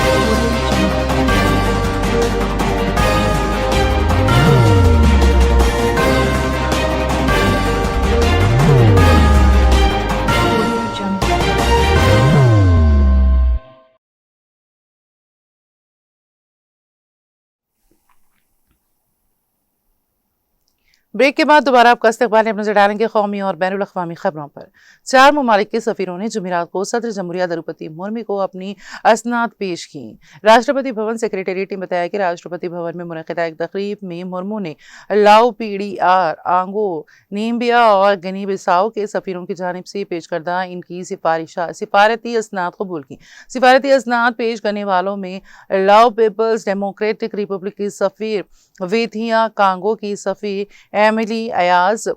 Audio Jungle. Audio Jungle. Break के बाद दोबारा आपका इस्तकबाल है। नजर डालेंगे कौमी और बैनुल अक़वामी खबरों पर। 4 ममालिक के सफ़ीरों ने जुमेरात को सदर जमहूरिया द्रौपदी मुर्मू को अपनी असनाद पेश की। राष्ट्रपति भवन सेक्रेटेरिएट ने बताया कि राष्ट्रपति भवन में मुनक़िदा एक तकरीब में मुर्मू ने लाओ पीडीआर, आंगो, नामीबिया और गिनी बिसाओ के सफ़ीरों की जानिब से पेश करदा इनकी सिफारती असनाद कबूल की। सिफारती असनाद पेश करने वालों में लाओ पीपल्स डेमोक्रेटिक रिपब्लिक की सफ़ीर वेथिया, कांगो की सफ़ीर एमिली अयाज,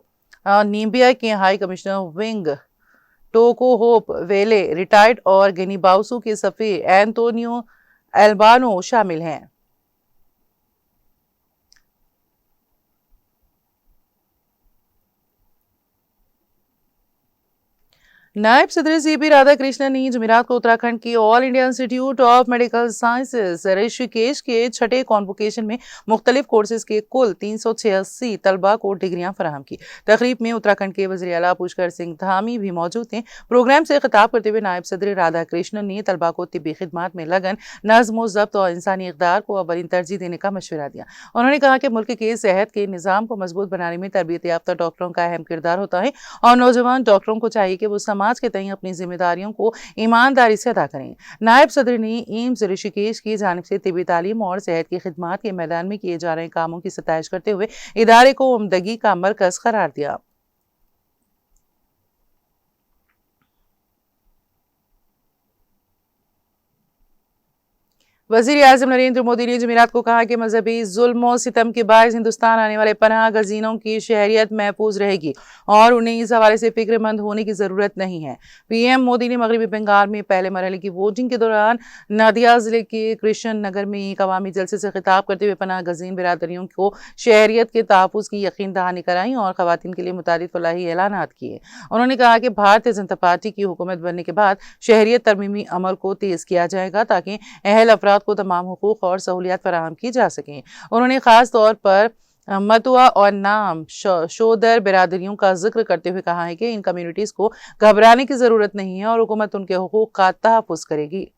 नामीबिया के हाई कमिश्नर विंग टोको होप वेले रिटायर्ड और गिनी बाउसू के सफ़ीर एंटोनियो एल्बानो शामिल हैं। नायब सदर CP राधाकृष्णन ने जुमेरात को उत्तराखंड की all India institute of medical sciences Rishikesh के छठे कॉन्वोकेशन में मुख्तलिफ कोर्सेज के कुल 386 तलबा को डिग्रियां फराहम की। तकरीब में उत्तराखंड के वज़ीर आला पुष्कर सिंह धामी भी मौजूद थे। प्रोग्राम से खिताब करते हुए नायब सदर राधाकृष्णन ने तलबा को तिब्बी खिदमात में लगन, नज़्म व ज़ब्त और इंसानी इक़दार को अव्वलीन तरजीह देने का मशवरा दिया। उन्होंने कहा कि मुल्क के सेहत के निज़ाम को मजबूत बनाने में तरबियत याफ्ता डॉक्टरों का अहम किरदार होता है और नौजवान डॉक्टरों को चाहिए कि वो समाज के तय अपनी जिम्मेदारियों को ईमानदारी से अदा करें। नायब सदर ने एम्स ऋषिकेश की जानिब से तिब्बी तालीम और सेहत की खिदमात के मैदान में किए जा रहे कामों की सताइश करते हुए इदारे को उम्दगी का मरकज करार दिया। वज़ीर आज़म नरेंद्र मोदी ने जुमेरात को कहा कि मजहबी जुल्म और सितम के बायस हिंदुस्तान आने वाले पनाह गज़ीनों की शहरियत महफूज रहेगी और उन्हें इस हवाले से फिक्रमंद होने की ज़रूरत नहीं है। PM मोदी ने मगरबी बंगाल में पहले मरहले की वोटिंग के दौरान नादिया जिले के कृष्ण नगर में एक अवामी जलसे से खिताब करते हुए पनाह गज़ीन बिरादरियों को शहरियत के तहफ़्फ़ुज़ की यकीन दहानी कराई और ख़वातीन के लिए मुतादिद फलाही ऐलानात किए। उन्होंने कहा कि भारतीय जनता पार्टी की हुकूमत बनने के बाद शहरियत तरमीमी अमल को तेज़ किया जाएगा ताकि अहल अफराद को तमाम हुकूक और सहूलियात फराहम की जा सकें। उन्होंने खास तौर पर मतुआ और नाम शोदर बिरादरियों का जिक्र करते हुए कहा है कि इन कम्युनिटीज़ को घबराने की ज़रूरत नहीं है और हुकूमत उनके हुकूक का तहफ़्फ़ुज़ करेगी।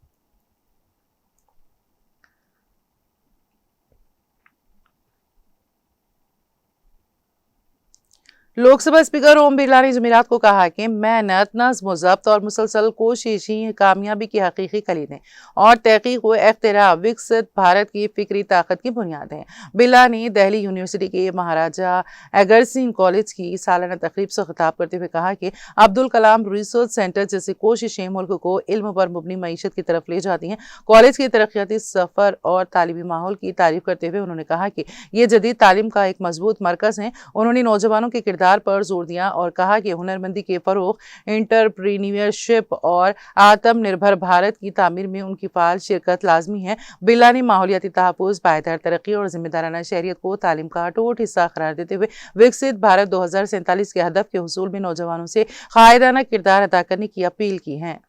लोकसभा स्पीकर ओम बिरला ने जुमेरात को कहा कि मेहनत, नज़्म व ज़ब्त और मुसलसल कोशिश ही कामयाबी की हकीकी कलीद है और तहकीक व इख्तिरा विकसित भारत की फिक्री ताकत की बुनियाद है। बिरला ने दिल्ली यूनिवर्सिटी के महाराजा अग्रसेन कॉलेज की सालाना तकरीब से खिताब करते हुए कहा कि अब्दुल कलाम रिसर्च सेंटर जैसी कोशिशें मुल्क को इल्म पर मुबनी मईशत की तरफ ले जाती हैं। कॉलेज के तरक्याती सफ़र और तालीमी माहौल की तारीफ करते हुए उन्होंने कहा कि ये जदीद तालीम का एक मजबूत मरकज़ है। उन्होंने नौजवानों के किरदार पर जोर दिया और कहा कि हुनरमंदी के फरोग, एंटरप्रेन्योरशिप और आत्मनिर्भर भारत की तामीर में उनकी फाल शिरकत लाजमी है। बिरला ने माहौलियाती तहफ़्फ़ुज़, पायदार तरक्की और जिम्मेदाराना शहरियत को तालीम का अटूट हिस्सा करार देते हुए विकसित भारत 2047 के हदफ के हुसूल में नौजवानों से कायदाना किरदार अदा करने की अपील की है।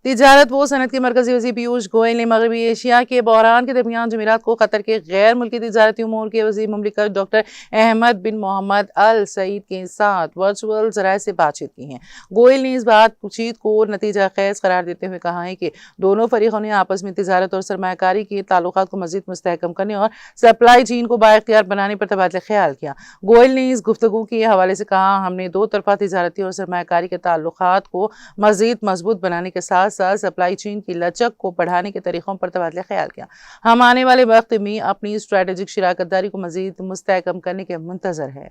तिजारत व सनत के मरकज़ी वज़ीर पीयूष गोयल ने मगरबी एशिया के बहरान के दरमियान जुमेरात को कतर के गैर मुल्की तिजारती उमूर के वज़ीर मुमलिकत डॉक्टर अहमद बिन मोहम्मद अल सईद के साथ वर्चुअल ज़राए से बातचीत की है। गोयल ने इस बातचीत को नतीजा खैज़ करार देते हुए कहा है कि दोनों फरीकों ने आपस में तिजारत और सरमायाकारी के ताल्लुकात को मज़ीद मुस्तहकम करने और सप्लाई चेन को बाइख्तियार बनाने पर तबादला ख्याल किया। गोयल ने इस गुफ्तगू के हवाले से कहा, हमने दो तरफा तिजारती और सरमायाकारी के ताल्लुकात को मज़ीद मजबूत बनाने के साथ साथ सप्लाई चेन की लचक को बढ़ाने के तरीकों पर तबादला ख्याल किया। हम आने वाले वक्त में अपनी स्ट्रेटेजिक शराकत दारी को मजीद मुस्तहकम करने के मुंतजर है।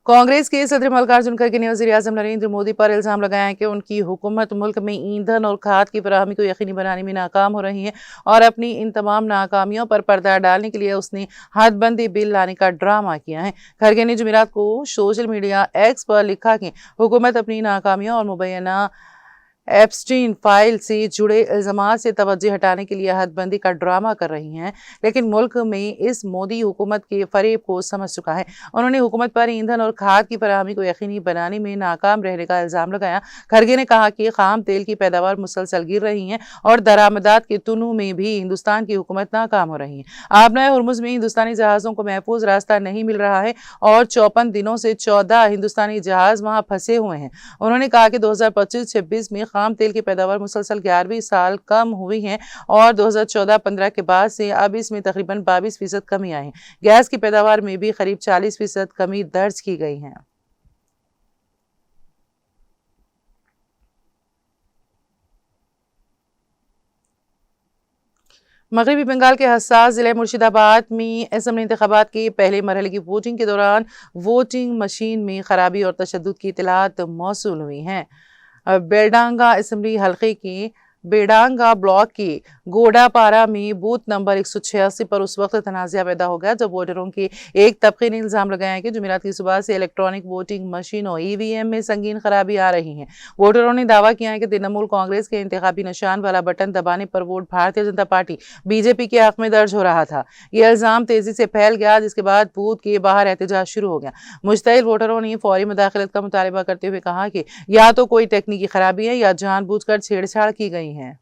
कांग्रेस के सदर मल्लिकार्जुन खड़गे ने वज़ीर आज़म नरेंद्र मोदी पर इल्ज़ाम लगाया है कि उनकी हुकूमत मुल्क में ईंधन और खाद की फराहमी को यकीनी बनाने में नाकाम हो रही है और अपनी इन तमाम नाकामियों पर पर्दा डालने के लिए उसने हदबंदी बिल लाने का ड्रामा किया है। खड़गे ने जुमेरात को सोशल मीडिया एक्स पर लिखा कि हुकूमत अपनी नाकामियों और मुबैना एप्स्टीन फाइल से जुड़े इल्जामात से तवज्जो हटाने के लिए हदबंदी का ड्रामा कर रही हैं, लेकिन मुल्क में इस मोदी हुकूमत के फरेब को समझ चुका है। उन्होंने हुकूमत पर ईंधन और खाद की फराहमी को यकीनी बनाने में नाकाम रहने का इल्जाम लगाया। खरगे ने कहा कि खाम तेल की पैदावार मुसलसल गिर रही है और दरामदात के तुनू में भी हिंदुस्तान की हुकूमत नाकाम हो रही है। आबनाए हुर्मुज में हिंदुस्तानी जहाज़ों को महफूज रास्ता नहीं मिल रहा है और 54 दिनों से 14 हिंदुस्तानी जहाज वहां फंसे हुए हैं। उन्होंने कहा कि 2025-26 में खाम तेल की पैदावार मुसलसल 11वीं साल कम हुई है और 2014-15 के बाद से अब इसमें तकरीबन 22% कमी आई है। गैस की पैदावार में भी करीब 40% कमी दर्ज की गई है। मगरबी बंगाल के हसास जिले मुर्शिदाबाद में असम्बली इंतखाबात के पहले मरहले की वोटिंग के दौरान वोटिंग मशीन में खराबी और तशद्दुद की इतलात मौसूल हुई हैं। बेलडांगा असम्बली हल्के के बेडांगा ब्लॉक के गोडापारा में बूथ नंबर 186 पर उस वक्त तनाज़ा पैदा हो गया जब वोटरों के एक तबके ने इल्ज़ाम लगाया कि जुमेरात की सुबह से इलेक्ट्रॉनिक वोटिंग मशीनों ईवीएम में संगीन खराबी आ रही है। वोटरों ने दावा किया है कि तृणमूल कांग्रेस के इंतखाबी निशान वाला बटन दबाने पर vote Bharatiya Janata party BJP के हक में दर्ज हो रहा था। यह इल्ज़ाम तेजी से फैल गया, जिसके बाद बूथ के बाहर एहतजाज शुरू हो गया। मुश्तइल वोटरों ने फौरी मुदाखलत का मुतालबा करते हुए कहा कि या तो कोई तकनीकी खराबी है या जानबूझकर छेड़छाड़ की गई है।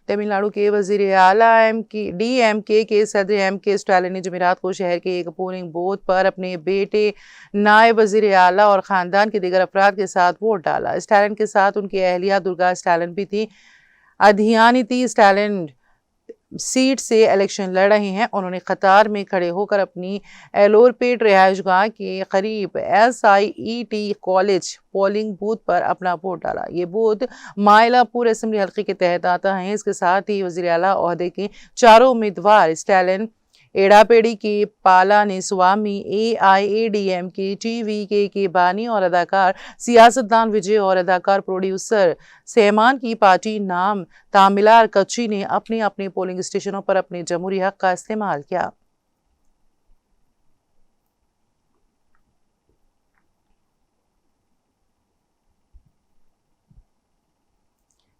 तमिलनाडु के वजीर आला डीएमके के सदर एमके स्टालिन ने जुमेरात को शहर के एक पोलिंग बूथ पर अपने बेटे, नायब वजीर आला और खानदान के दीगर अफराद के साथ वोट डाला। स्टालिन के साथ उनकी अहलिया दुर्गा स्टालिन भी थी। अधियानिती स्टालिन सीट से इलेक्शन लड़ रहे हैं। उन्होंने कतार में खड़े होकर अपनी एलोरपेट रिहायशगाह के करीब SIET कॉलेज पोलिंग बूथ पर अपना वोट डाला। ये बूथ मायलापुर असेंबली हल्के के तहत आता है। इसके साथ ही वज़ीर आला ओहदे के चारों उम्मीदवार स्टालिन, एड़ापेड़ी के पालानिस्वामी, AIADMके TVK के बानी और अदाकार सियासतदान विजय और अदाकार प्रोड्यूसर सहमान की पार्टी नाम तामिलार कच्ची ने अपने अपने पोलिंग स्टेशनों पर अपने जमहूरी हक का इस्तेमाल किया।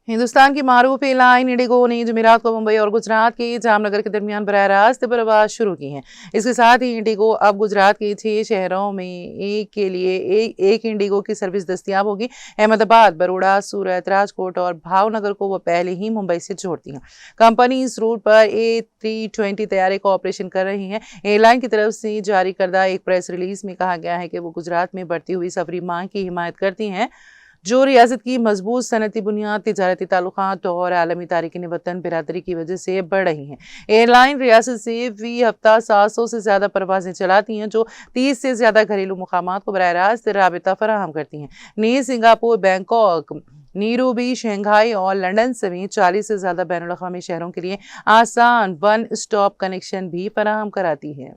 हिंदुस्तान की मारूफ एयरलाइन इंडिगो ने जुमेरात को मुंबई और गुजरात के जामनगर के दरमियान बराह रास्त परवाज़ शुरू की हैं। इसके साथ ही इंडिगो अब गुजरात के 6 शहरों में एक के लिए एक इंडिगो की सर्विस दस्तियाब होगी। अहमदाबाद, बरोड़ा, सूरत, राजकोट और भावनगर को वो पहले ही मुंबई से जोड़ती हैं। कंपनी इस रूट पर A320 तैयारी का ऑपरेशन कर रही है। एयरलाइन की तरफ से जारी करदा एक प्रेस रिलीज में कहा गया है कि वो गुजरात में बढ़ती हुई सफरी मांग की हिमायत करती हैं, जो रियासत की मजबूत सनती बुनियाद, तिजारती ताल्लुकात और आलमी तारिकीन वतन बिरादरी की वजह से बढ़ रही हैं। एयरलाइन रियासत से फी हफ्ता 700 से ज़्यादा परवाजें चलाती हैं, जो 30 से ज़्यादा घरेलू मुकामात को बराह रास्त राबिता फराहम करती हैं। नीस, सिंगापुर, बैंकॉक, नीरोबी, शंघाई और लंदन समेत 40 से ज़्यादा बैनुल अक़वामी शहरों के लिए आसान वन स्टॉप कनेक्शन भी फराहम कराती है।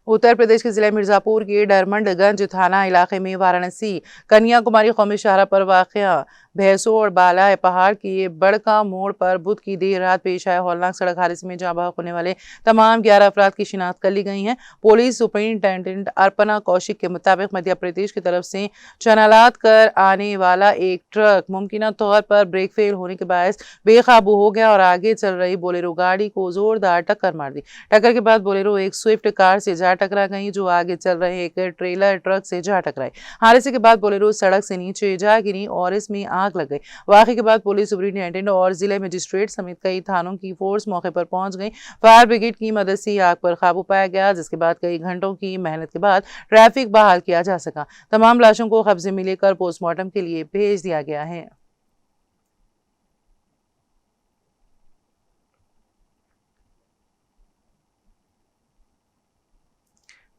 उत्तर प्रदेश के जिले मिर्जापुर के डरमंडगंज थाना इलाके में वाराणसी कन्याकुमारी कौमी शाहरा पर वाक़या भैंसों और बाला पहाड़ के बड़का मोड़ पर बुध की देर रात पेश आए हौलनाक सड़क हादसे में जाँ बहक होने वाले तमाम 11 अफराद की शिनाख्त कर ली गई हैं। पुलिस सुपरिंटेंडेंट अर्पणा कौशिक के मुताबिक मध्य प्रदेश की तरफ से चनालात कर आने वाला एक ट्रक मुमकिन तौर पर ब्रेक फेल होने के बायस बेकाबू हो गया और आगे चल रही बोलेरो गाड़ी को जोरदार टक्कर मार दी। टक्कर के बाद बोलेरो एक स्विफ्ट कार से जा टकरा गई, जो आगे चल रहे एक ट्रेलर ट्रक से जा टकराई। हादसे के बाद बोलेरो सड़क से नीचे जा गिरी और इसमें आग लग गई। वाक़े के बाद पुलिस सुपरिंटेंडेंट और जिले मजिस्ट्रेट समेत कई थानों की फोर्स मौके पर पहुंच गई। फायर ब्रिगेड की मदद से आग पर काबू पाया गया, जिसके बाद कई घंटों की मेहनत के बाद ट्रैफिक बहाल किया जा सका। तमाम लाशों को कब्जे में लेकर पोस्टमार्टम के लिए भेज दिया गया है।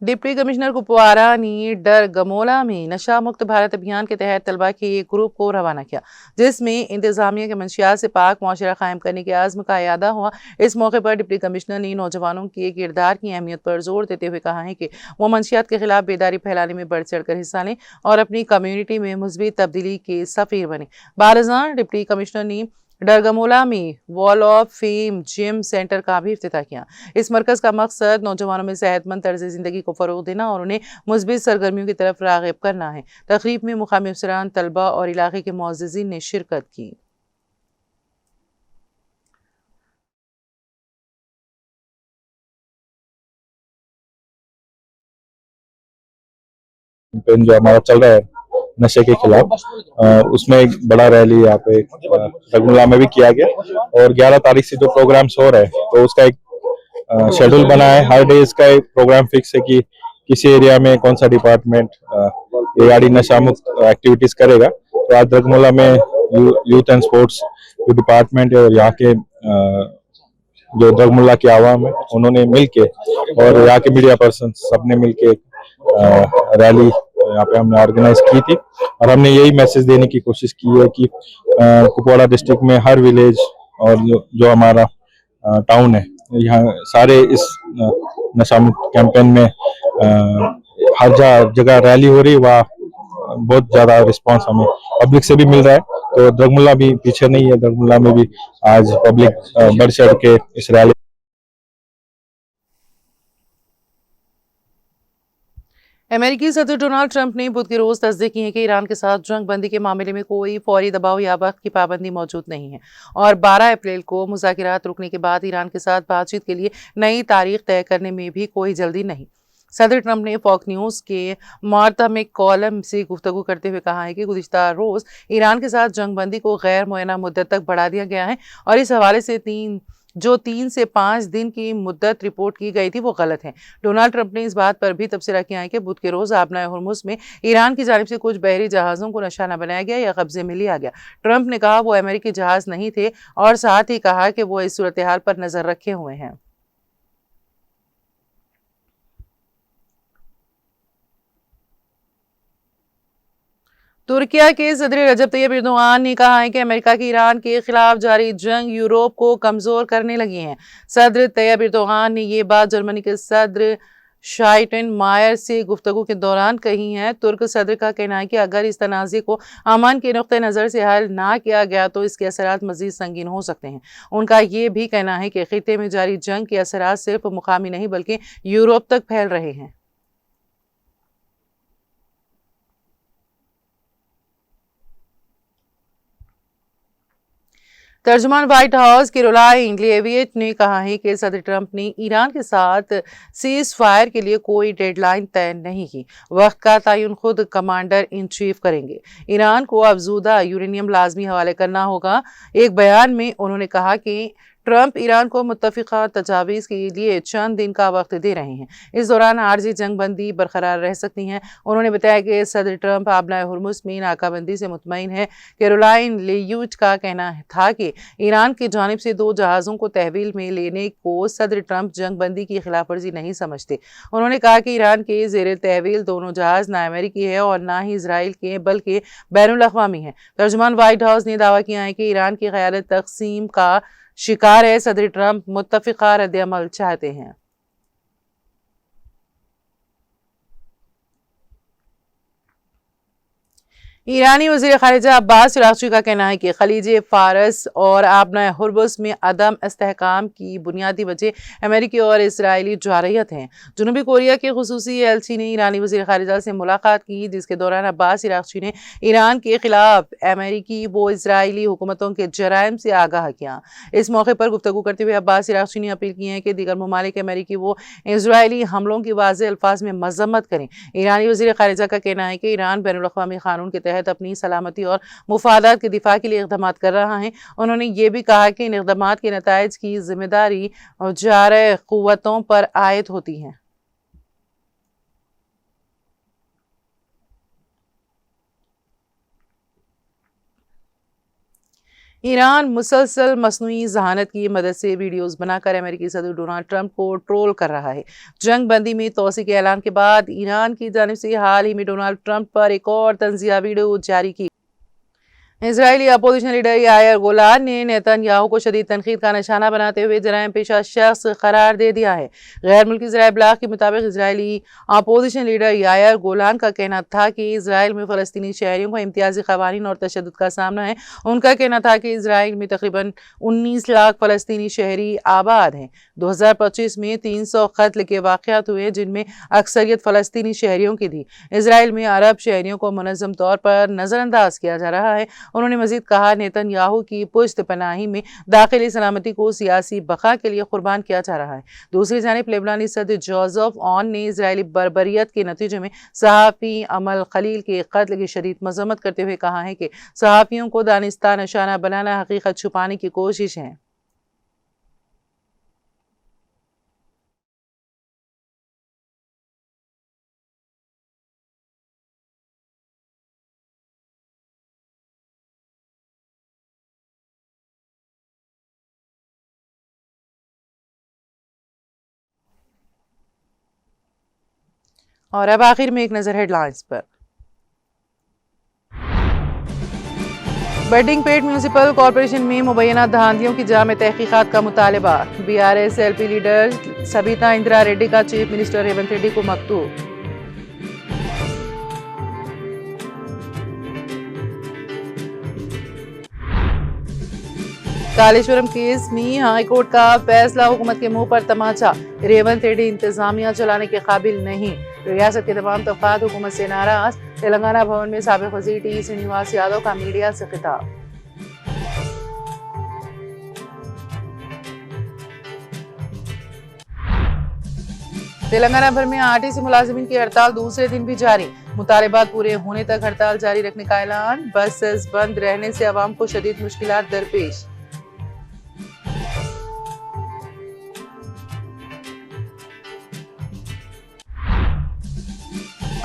डिप्टी कमिश्नर कुपवारा ने डरगमोला में नशा मुक्त भारत अभियान के तहत तलबा के एक ग्रुप को रवाना किया, जिसमें इंतजामिया के मंशियात से पाक मुआशरा कायम करने के आज़्म का यादा हुआ। इस मौके पर डिप्टी कमिश्नर ने नौजवानों के किरदार की अहमियत पर जोर देते हुए कहा है कि वो मंशियात के खिलाफ बेदारी फैलाने में बढ़ चढ़ कर हिस्सा लें और अपनी कम्यूनिटी में मुस्बित तब्दीली के सफ़ीर बने। बारज़ां डिप्टी कमिश्नर ने डरगमोला में wall of fame gym centre का भी इफ्तिताह किया। इस मरकज का मकसद नौजवानों में सेहतमंद तर्ज जिंदगी को फरोग देना और उन्हें मुस्बित सरगर्मियों की तरफ राग़िब करना है। तकरीब में मुकामी अफसरान, तलबा और इलाके के मुअज़्ज़िज़ीन ने शिरकत की। कैंपेन जो हमारा चल रहा है नशे के खिलाफ, उसमें एक बड़ा रैली यहाँ पे रगमुल्ला में भी किया गया और 11 तारीख से जो प्रोग्राम्स हो रहे हैं तो उसका एक शेड्यूल बना है। हर डे इसका एक प्रोग्राम फिक्स है कि किसी एरिया में कौन सा डिपार्टमेंट ये गाड़ी नशा मुक्त एक्टिविटीज करेगा। तो आज रगमुल्ला में यूथ एंड स्पोर्ट्स जो डिपार्टमेंट है और यहाँ के जो रगमुल्ला की आवाम है उन्होंने मिलके और यहाँ के मीडिया पर्सन सबने मिलके रैली यहाँ पे हमने ऑर्गेनाइज की थी और हमने यही मैसेज देने की कोशिश की है कि कुपवाड़ा डिस्ट्रिक्ट में हर विलेज और जो हमारा टाउन है यहाँ सारे इस नशा मुक्त कैंपेन में हर जगह रैली हो रही है, वहाँ बहुत ज्यादा रिस्पांस हमें पब्लिक से भी मिल रहा है। तो रगमुल्ला भी पीछे नहीं है, रगमुल्ला में भी आज पब्लिक बढ़ चढ़ के इस रैली। अमेरिकी सदर डोनाल्ड ट्रंप ने बुध के रोज तस्दीक की है कि ईरान के साथ जंग बंदी के मामले में कोई फौरी दबाव या वक्त की पाबंदी मौजूद नहीं है और 12 अप्रैल को मुज़ाकिरात रुकने के बाद ईरान के साथ बातचीत के लिए नई तारीख तय करने में भी कोई जल्दी नहीं। सदर ट्रंप ने फॉक्स न्यूज़ के मार्ता में कॉलम से गुफ्तगू करते हुए कहा है कि गुज़िश्ता रोज़ ईरान के साथ जंग बंदी को गैर मुअय्यना मुद्दत तक बढ़ा दिया गया है और इस हवाले से 3 से 5 दिन की मुद्दत रिपोर्ट की गई थी वो गलत है। डोनाल्ड ट्रंप ने इस बात पर भी तबसरा किया है कि बुध के रोज आबनाए हुर्मुज़ में ईरान की जानिब से कुछ बहरी जहाज़ों को निशाना बनाया गया या कब्जे में लिया गया। ट्रंप ने कहा वो अमेरिकी जहाज़ नहीं थे और साथ ही कहा कि वो इस सूरत हाल पर नजर रखे हुए हैं। तुर्किया के सदर रजब तैयब एर्दोआन ने कहा है कि अमेरिका की ईरान के खिलाफ जारी जंग यूरोप को कमजोर करने लगी है। सदर तैयब एर्दोआन ने ये बात जर्मनी के सदर शाइटनमायर से गुफ्तगू के दौरान कही है। तुर्क सदर का कहना है कि अगर इस तनाज़े को अमन के नुक्ते नज़र से हल ना किया गया तो इसके असरात मज़ीद संगीन हो सकते हैं। उनका ये भी कहना है कि खित्ते में जारी जंग के असरात सिर्फ मुकामी नहीं बल्कि यूरोप तक फैल रहे हैं। तर्जुमान व्हाइट हाउस कैरोलाइन लेविट ने कहा है कि सदर ट्रंप ने ईरान के साथ सीज फायर के लिए कोई डेडलाइन तय नहीं की। वक्त का तयन खुद कमांडर इन चीफ करेंगे। ईरान को अफजूदा यूरेनियम लाजमी हवाले करना होगा। एक बयान में उन्होंने कहा कि ट्रंप ईरान को मुत्तफ़िक़ा तजावीज़ के लिए चंद दिन का वक्त दे रहे हैं। इस दौरान आर्जी जंग बंदी बरकरार रह सकती हैं। उन्होंने बताया कि सदर ट्रंप आबनाए हुर्मुज़ में नाकाबंदी से मुतमईन है। कैरोलाइन लेविट का कहना था कि ईरान की जानिब से 2 जहाज़ों को तहवील में लेने को सदर ट्रंप जंग बंदी की खिलाफ वर्जी नहीं समझते। उन्होंने कहा कि ईरान के ज़ेर तहवील दोनों जहाज़ ना अमेरिकी है और ना ही इसराइल के बल्कि बैनुल अक़वामी है। तर्जुमान व्हाइट हाउस ने दावा किया है कि ईरान की क़यादत तक़सीम का शिकार है। सदर ट्रंप मुत्तफ़िक़ा रद्द-ए-अमल चाहते हैं। ईरानी वज़ीर ख़ारिजा अब्बास अराग़ची का कहना है कि खलीज फ़ारस और आबनाए हुर्मुज़ में अदम इस्तेहकाम की बुनियादी वजह अमेरिकी और इसराइली जारहियत है। जनूबी कोरिया के ख़ुसूसी एलची ने ईरानी वज़ीर ख़ारिजा से मुलाकात की, जिसके दौरान अब्बास अराग़ची ने ईरान के खिलाफ अमेरिकी व इसराइली हुकूमतों के जराइम से आगाह किया। इस मौके पर गुफ्तगू करते हुए अब्बास अराग़ची ने अपील की है कि दीगर ममालिक अमेरिकी व इसराइली हमलों की वाज़ेह अल्फाज में मज़म्मत करें। ईरानी वज़ीर ख़ारिजा का कहना है कि ईरान बैनुल अक़वामी क़ानून के अपनी सलामती और मुफादात के दिफा के लिए इक़दामात कर रहा है। उन्होंने ये भी कहा कि इन इक़दामात के नताइज की जिम्मेदारी जारह क़ुव्वतों पर आयद होती है। ईरान मुसलसल मसनूई ज़हानत की मदद से वीडियोज़ बनाकर अमेरिकी सदर डोनाल्ड ट्रंप को ट्रोल कर रहा है। जंग बंदी में तोसी के ऐलान के बाद ईरान की जानिब से हाल ही में डोनाल्ड ट्रंप पर एक और तंज़िया वीडियो जारी की। Israeli opposition leader Yair Golan ने नेतन्याहू को शदीद तनकीद का निशाना बनाते हुए जराइम पेशा शख्स करार दे दिया है। गैर मुल्की ज़राए इब्लाग के मुताबिक Israeli opposition leader Yair Golan का कहना था कि इसराइल में फ़लस्तीनी शहरियों को इम्तियाजी क़वानीन और तशद्दुद का सामना है। उनका कहना था कि इसराइल में तकरीबन 19 लाख फ़लस्तीनी शहरी आबाद हैं। 2025 में 300 कत्ल के वाक़यात हुए जिनमें अक्सरियत फ़लस्तीनी शहरियों की थी। इसराइल में अरब शहरियों को मुनज़्ज़म तौर पर नज़रअंदाज किया जा रहा है। उन्होंने मजीद कहा, नेतन्याहू की पुश्त पनाही में दाखिली सलामती को सियासी बका के लिए कुर्बान किया जा रहा है। दूसरी जानिब लेबनानी सदर जोसेफ ऑन ने इजरायली बर्बरियत के नतीजे में सहाफ़ी अमल खलील के कत्ल की शदीद मज़म्मत करते हुए कहा है कि सहाफ़ियों को दानिस्ता निशाना बनाना हकीकत छुपाने की कोशिश है। और अब आखिर में एक नज़र हेडलाइंस पर। बडिंगपेट म्यूनिसिपल कॉरपोरेशन में मुबैना धांधियों की जामे तहकीकात का मुतालबा। BRS LP leader Sabita Indira Reddy का चीफ मिनिस्टर रेवंत रेड्डी को मकतूब। कालेश्वरम केस में हाईकोर्ट का फैसला, हुकूमत के मुंह पर तमाचा। रेवंत रेड्डी इंतजामिया चलाने के काबिल नहीं। रियासत के तमाम तबकात हुकूमत से नाराज। तेलंगाना भवन में साबिक वज़ीर टी श्रीनिवास यादव का मीडिया से खिताब। तेलंगाना भर में RTC मुलाजिमीन की हड़ताल दूसरे दिन भी जारी। मुतालबात पूरे होने तक हड़ताल जारी रखने का ऐलान। बसेस बंद रहने से अवाम को शदीद मुश्किलात दरपेश।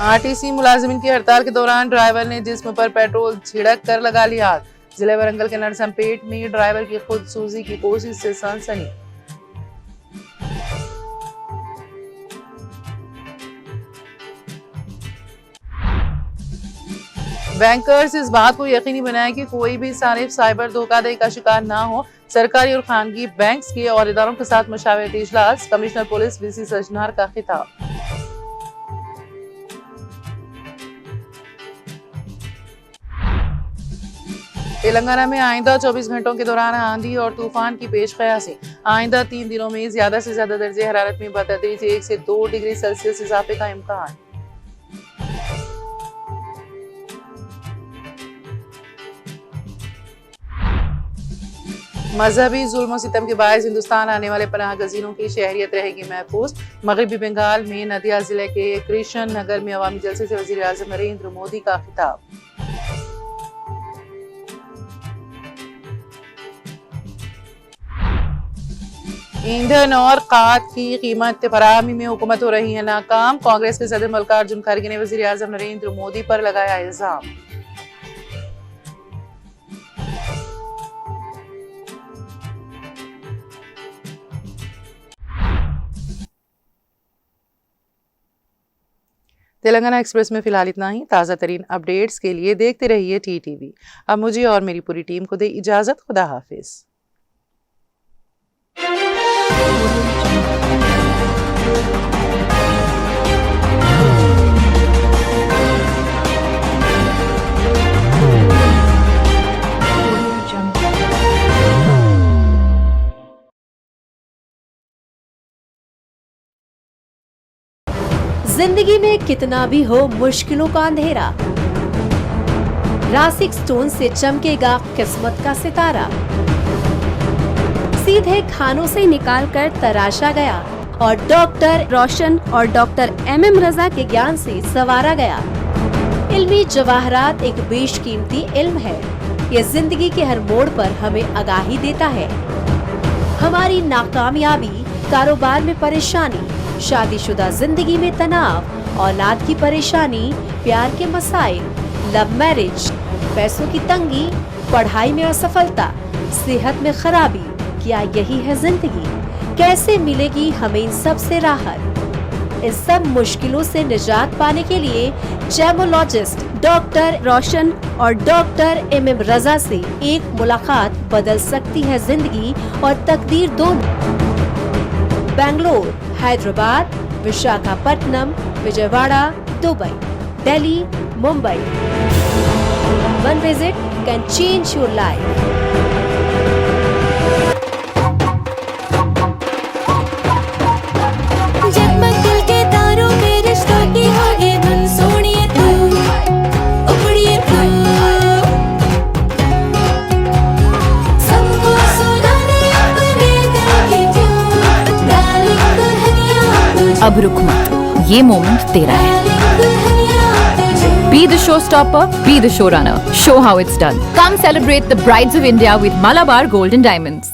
RTC मुलाजिमीन की हड़ताल के दौरान ड्राइवर ने जिस्म पर पेट्रोल छिड़क कर लगा लिया आग। जिले वरंगल के नरसमपेट में ड्राइवर की खुदसूजी की कोशिश से सनसनी। बैंकर्स इस बात को यकीनी बनाए कि कोई भी सारिफ साइबर धोखाधड़ी का शिकार ना हो। सरकारी और खानगी बैंक्स के औहदेदारों के साथ मशावरती इजलास। कमिश्नर पुलिस VC सजनार का खिताब। तेलंगाना में आइंदा 24 घंटों के दौरान आंधी और तूफान की पेश कयासी। आइंदा 3 दिनों में ज्यादा से ज्यादा दर्जे हरारत में बतदरीज 1 से 2 डिग्री सेल्सियस इजाफे का इम्कान। मजहबी जुल्म और सितम के बायस हिंदुस्तान आने वाले पनाह गजीनों की शहरियत रहेगी महफूज। मगरबी बंगाल में नदिया जिले के कृष्ण नगर में अवामी जलसे से वजीर आजम नरेंद्र मोदी का खिताब। ईंधन और खाद की कीमत फराहमी में हुकूमत हो रही है नाकाम। कांग्रेस के सदर मल्लिकार्जुन खड़गे ने वजीर आजम नरेंद्र मोदी पर लगाया इल्जाम। तेलंगाना एक्सप्रेस में फिलहाल इतना ही। ताज़ा तरीन अपडेट्स के लिए देखते रहिए TTV। अब मुझे और मेरी पूरी टीम को दे इजाज़त। खुदा हाफिज। जिंदगी में कितना भी हो मुश्किलों का अंधेरा, रासिक स्टोन से चमकेगा किस्मत का सितारा। सीधे खानों से निकालकर तराशा गया और डॉक्टर रोशन और डॉक्टर MM रजा के ज्ञान से संवारा गया। इल्मी जवाहरात एक बेशकीमती इल्म है। ये जिंदगी के हर मोड़ पर हमें आगाही देता है। हमारी नाकामयाबी, कारोबार में परेशानी, शादीशुदा जिंदगी में तनाव, औलाद की परेशानी, प्यार के मसाइल, लव मैरिज, पैसों की तंगी, पढ़ाई में असफलता, सेहत में खराबी, क्या यही है जिंदगी? कैसे मिलेगी हमें इन सब से राहत? इन सब मुश्किलों से निजात पाने के लिए जेमोलॉजिस्ट डॉक्टर रोशन और डॉक्टर MM रजा से एक मुलाकात बदल सकती है जिंदगी और तकदीर दोनों। Bangalore, Hyderabad, Visakhapatnam, Vijayawada, Dubai, Delhi, Mumbai. One visit can change your life. जगमग दिल के तारों में रिश्तों की होगी धुन, सोनिए तू, उखड़िए तू, सबको सुनाने अपने दिल की ट्यून, डार्लिंग दुल्हनिया तुझे, अब रुक मत, ये मोमेंट तेरा है। डार्लिंग दुल्हनिया तुझे। Be the showstopper, be the showrunner. Show how it's done. Come celebrate the brides of India with Malabar Gold and Diamonds.